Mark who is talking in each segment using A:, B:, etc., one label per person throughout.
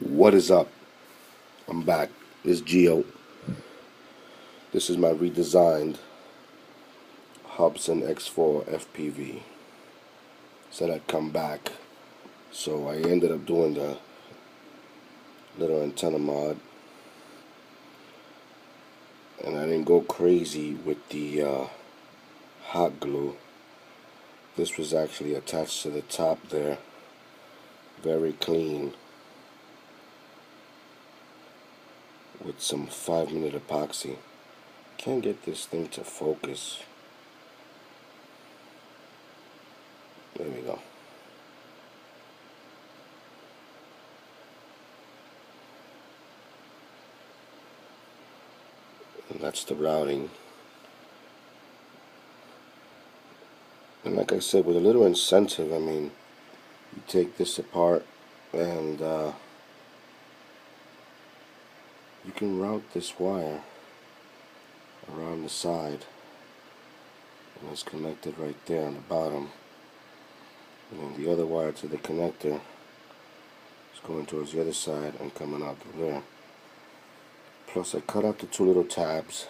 A: What is up? I'm back. This is Geo. This is my redesigned Hubsan X4 Fpv. Said I'd come back, so I ended up doing the little antenna mod, and I didn't go crazy with the hot glue. This was actually attached to the top there, very clean, with some 5-minute epoxy. Can't get this thing to focus. There we go. And that's the routing. And like I said, with a little incentive, I mean, you take this apart and you can route this wire around the side, and it's connected right there on the bottom, and then the other wire to the connector is going towards the other side and coming out through there. Plus I cut out the two little tabs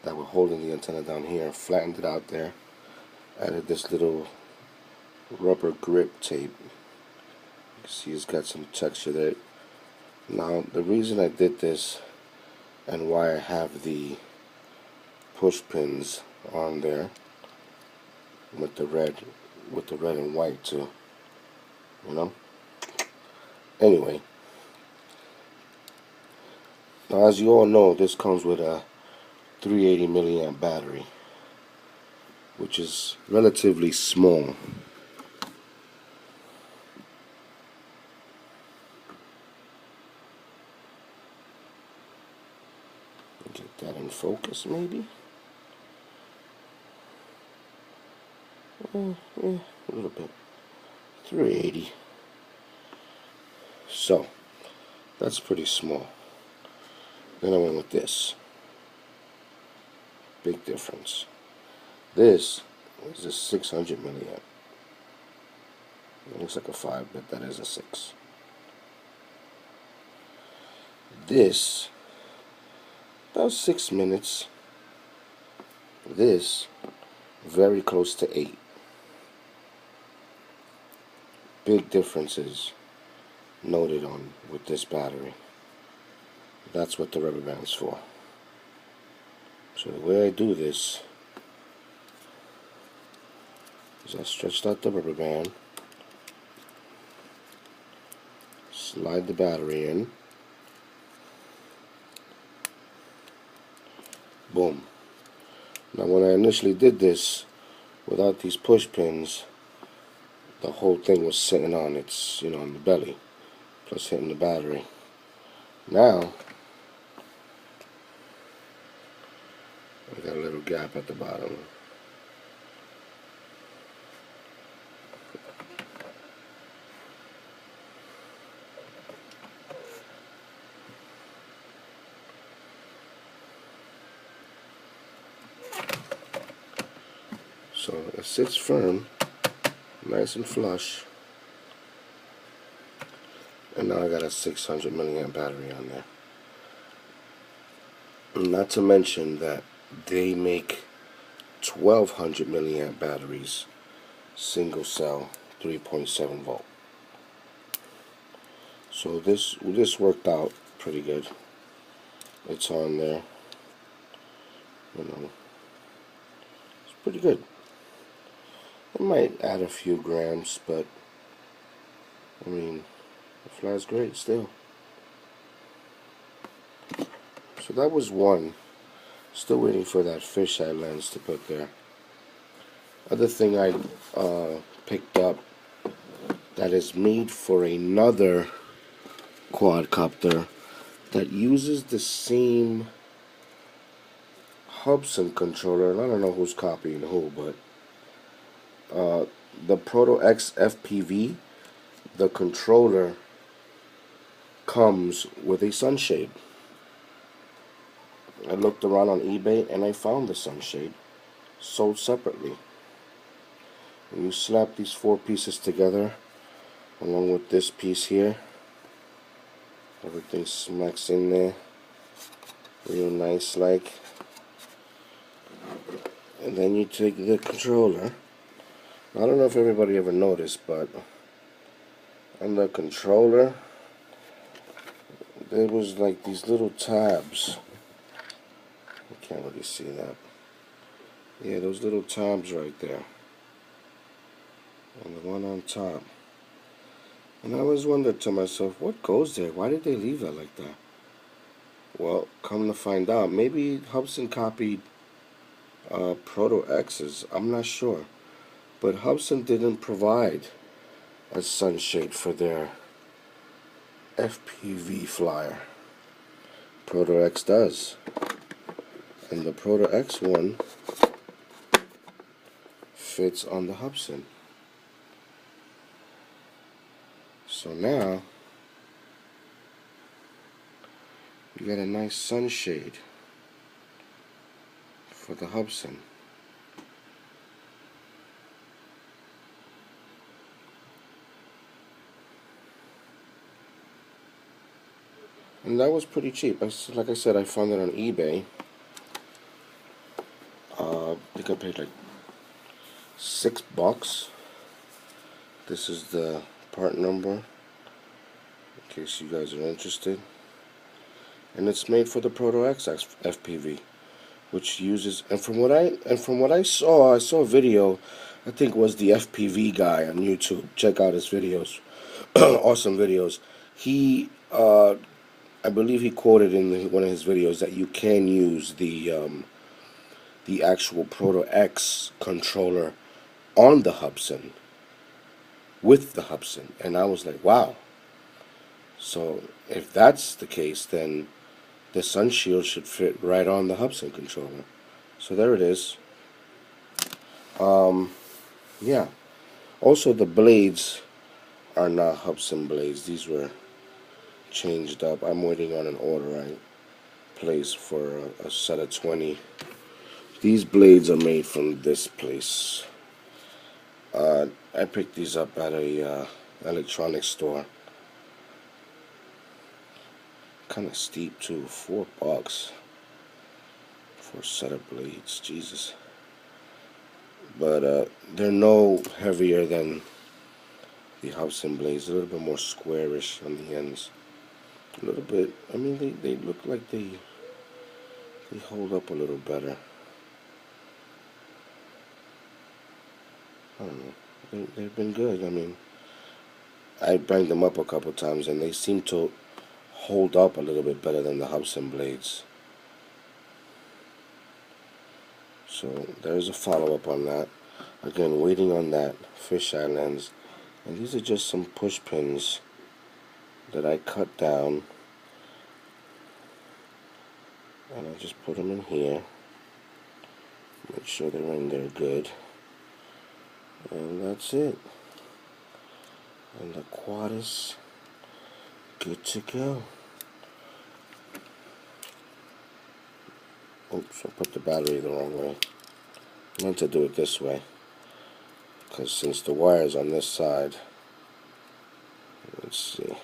A: that were holding the antenna down here, flattened it out there, added this little rubber grip tape. You can see it's got some texture there. Now the reason I did this and why I have the push pins on there with the red and white too, you know. Anyway, now as you all know, this comes with a 380 milliamp battery, which is relatively small. Get that in focus, maybe. A little bit. 380. So that's pretty small. Then I went with this. Big difference. This is a 600 milliamp. It looks like a 5, but that is a 6. This about 6 minutes. This very close to 8. Big differences noted on with this battery. That's what the rubber band's for. So the way I do this is I stretched out the rubber band, slide the battery in, boom. Now when I initially did this without these push pins, the whole thing was sitting on its, on the belly, plus hitting the battery. Now I got a little gap at the bottom. So it sits firm, nice and flush, and now I got a 600 milliamp battery on there. Not to mention that they make 1200 milliamp batteries, single cell, 3.7 volt. So this worked out pretty good. It's on there, it's pretty good. It might add a few grams, but I mean, it flies great still. So that was one. Still waiting for that fisheye lens to put there. Other thing I picked up that is made for another quadcopter that uses the same Hubsan controller. And I don't know who's copying who, but the Proto X FPV, the controller comes with a sunshade. I looked around on eBay and I found the sunshade sold separately. When you slap these 4 pieces together along with this piece here, Everything smacks in there real nice like. And then you take the controller. I don't know if everybody ever noticed, but on the controller there was like these little tabs. You can't really see that. Yeah, those little tabs right there. And the one on top. And I always wondered to myself, what goes there? Why did they leave that like that? Well, come to find out, maybe Hubsan copied Proto X's. I'm not sure. But Hubsan didn't provide a sunshade for their FPV flyer. Proto X does. And the Proto X one fits on the Hubsan. So now you got a nice sunshade for the Hubsan. And that was pretty cheap. Like I said, I found it on eBay. I think I paid like $6. This is the part number, in case you guys are interested. And it's made for the Proto X FPV, which uses, and from what I saw a video. I think it was the FPV guy on YouTube. Check out his videos. Awesome videos. He I believe he quoted in one of his videos that you can use the actual Proto X controller on the Hubsan, with the Hubsan, and I was like, wow. So if that's the case, then the sun shield should fit right on the Hubsan controller. So there it is. Yeah. Also, the blades are not Hubsan blades. These were changed up. I'm waiting on an order I placed for a set of 20. These blades are made from this place. I picked these up at a electronics store. Kind of steep too, $4 for a set of blades. Jesus. But they're no heavier than the Hubsan blades. A little bit more squarish on the ends. A little bit. I mean, they look like they hold up a little better. I don't know. They've been good. I mean, I banged them up a couple times, and they seem to hold up a little bit better than the Hubsan blades. So there's a follow-up on that. Again, waiting on that fisheye lens. And these are just some push pins that I cut down. And I just put them in here. Make sure they're in there good. And that's it. And the quad is good to go. Oops, I put the battery the wrong way. I meant to do it this way, because since the wire's on this side, let's see,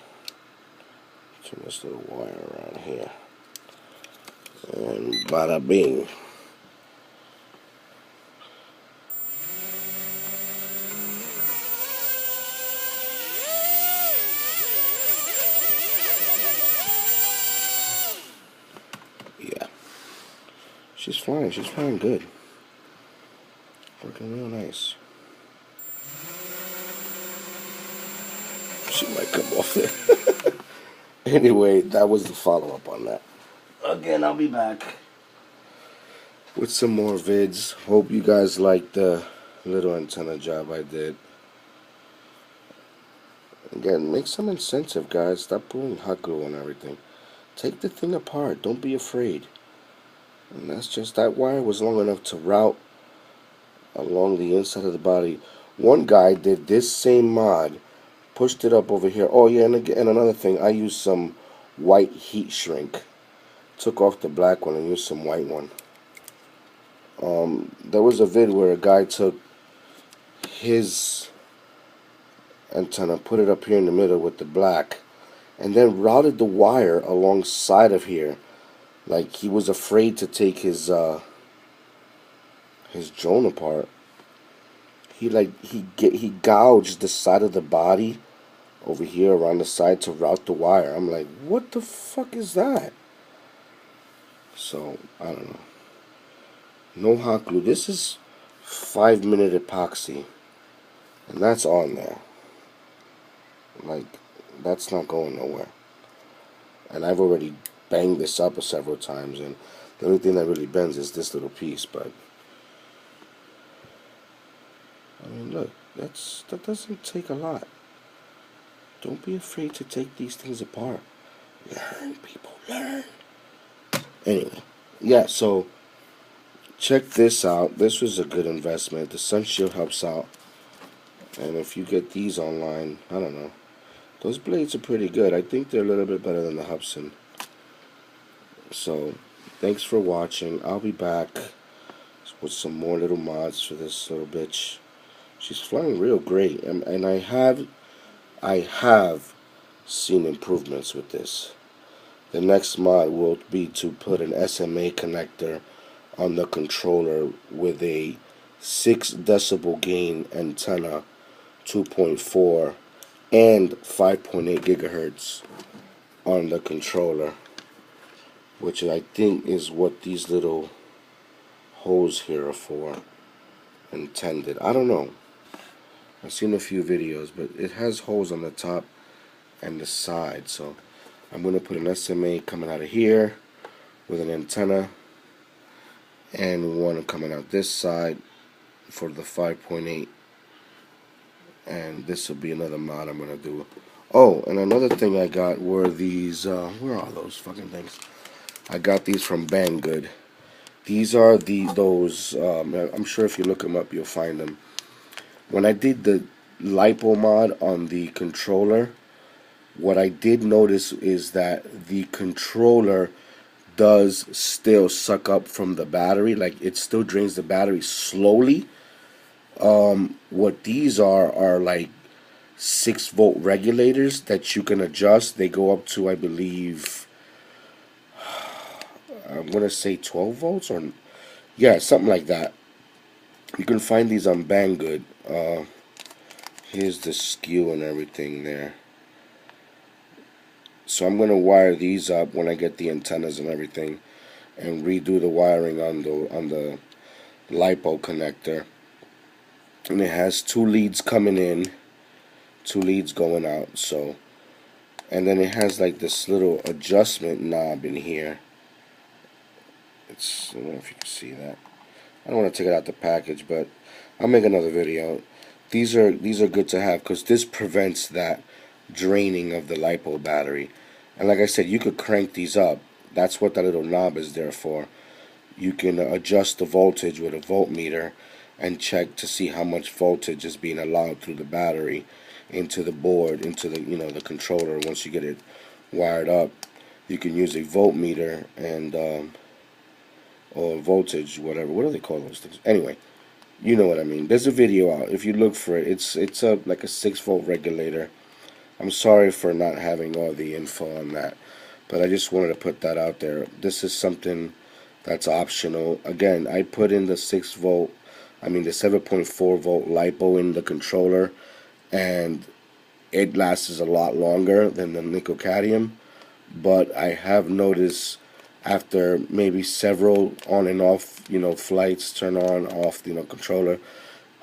A: turn this little wire around here, and bada bing. Yeah, she's flying good. Working real nice. She might come off there. Anyway, that was the follow-up on that. Again, I'll be back with some more vids. Hope you guys liked the little antenna job I did. Again, make some incentive, guys. Stop putting hot glue on everything. Take the thing apart. Don't be afraid. And that's just, that wire was long enough to route along the inside of the body. One guy did this same mod, pushed it up over here. Oh yeah, and again, another thing, I used some white heat shrink. Took off the black one and used some white one. There was a vid where a guy took his antenna, put it up here in the middle with the black, and then routed the wire alongside of here, like he was afraid to take his drone apart. He gouged the side of the body over here around the side to route the wire. I'm like, what the fuck is that? So I don't know. No hot glue. This is 5-minute epoxy, and that's on there. Like, that's not going nowhere. And I've already banged this up several times, and the only thing that really bends is this little piece. But I mean, look, that doesn't take a lot. Don't be afraid to take these things apart. Learn, people, learn. Anyway, yeah. So check this out. This was a good investment. The sun shield helps out, and if you get these online, I don't know. Those blades are pretty good. I think they're a little bit better than the Hubsan. So, thanks for watching. I'll be back with some more little mods for this little bitch. She's flying real great, and I have seen improvements with this. The next mod will be to put an SMA connector on the controller with a 6 decibel gain antenna, 2.4 and 5.8 gigahertz on the controller, which I think is what these little holes here are for, intended. I don't know. I've seen a few videos, but it has holes on the top and the side, so I'm going to put an SMA coming out of here with an antenna, and one coming out this side for the 5.8, and this will be another mod I'm going to do. Oh, and another thing I got were these, where are those fucking things? I got these from Banggood. These are those, I'm sure if you look them up, you'll find them. When I did the LiPo mod on the controller, what I did notice is that the controller does still suck up from the battery. Like, it still drains the battery slowly. What these are like 6-volt regulators that you can adjust. They go up to, I believe, I'm going to say 12 volts, or yeah, something like that. You can find these on Banggood. Here's the skew and everything there. So I'm going to wire these up when I get the antennas and everything, and redo the wiring on the LiPo connector. And it has 2 leads coming in, 2 leads going out. So, and then it has like this little adjustment knob in here. I don't know if you can see that. I don't want to take it out the package, but I'll make another video. These are good to have because this prevents that draining of the LiPo battery. And like I said, you could crank these up. That's what that little knob is there for. You can adjust the voltage with a voltmeter and check to see how much voltage is being allowed through the battery into the board, into the the controller. Once you get it wired up, you can use a voltmeter and or voltage, whatever. What do they call those things? Anyway, you know what I mean. There's a video out. If you look for it, it's a like a 6-volt regulator. I'm sorry for not having all the info on that, but I just wanted to put that out there. This is something that's optional. Again, I put in the 7.4 volt LiPo in the controller, and it lasts a lot longer than the nickel cadmium. But I have noticed after maybe several on and off, flights, turn on, off, controller,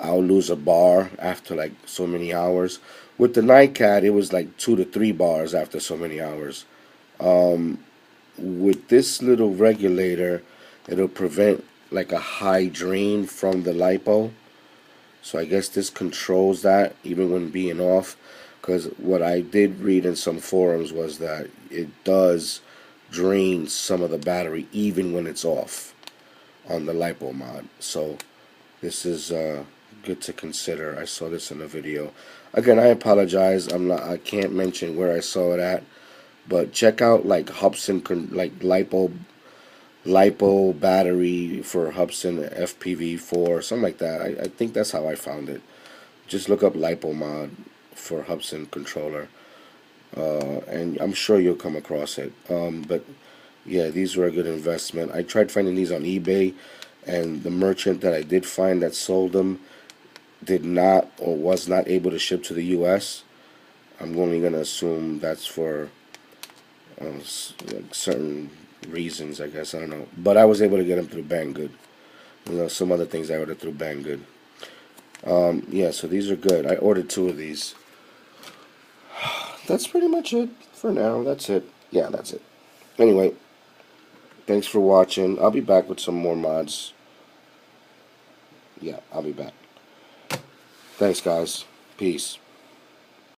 A: I'll lose a bar after like so many hours. With the NiCad, it was like 2 to 3 bars after so many hours. With this little regulator, it'll prevent like a high drain from the LiPo. So I guess this controls that even when being off. Because what I did read in some forums was that it does drain some of the battery even when it's off on the LiPo mod. So this is good to consider. I saw this in a video. Again, I apologize. I can't mention where I saw it at, but check out like Hubsan, like LiPo battery for Hubsan FPV4, something like that. I think that's how I found it. Just look up LiPo mod for Hubsan controller. and I'm sure you'll come across it. But yeah, these were a good investment. I tried finding these on eBay, and the merchant that I did find that sold them did not or was not able to ship to the U.S. I'm only gonna assume that's for like certain reasons, I guess. I don't know, but I was able to get them through Banggood. You know, some other things I ordered through Banggood. Yeah, so these are good. I ordered 2 of these. That's pretty much it for now. That's it. Yeah, that's it. Anyway, thanks for watching. I'll be back with some more mods. Yeah, I'll be back. Thanks, guys. Peace.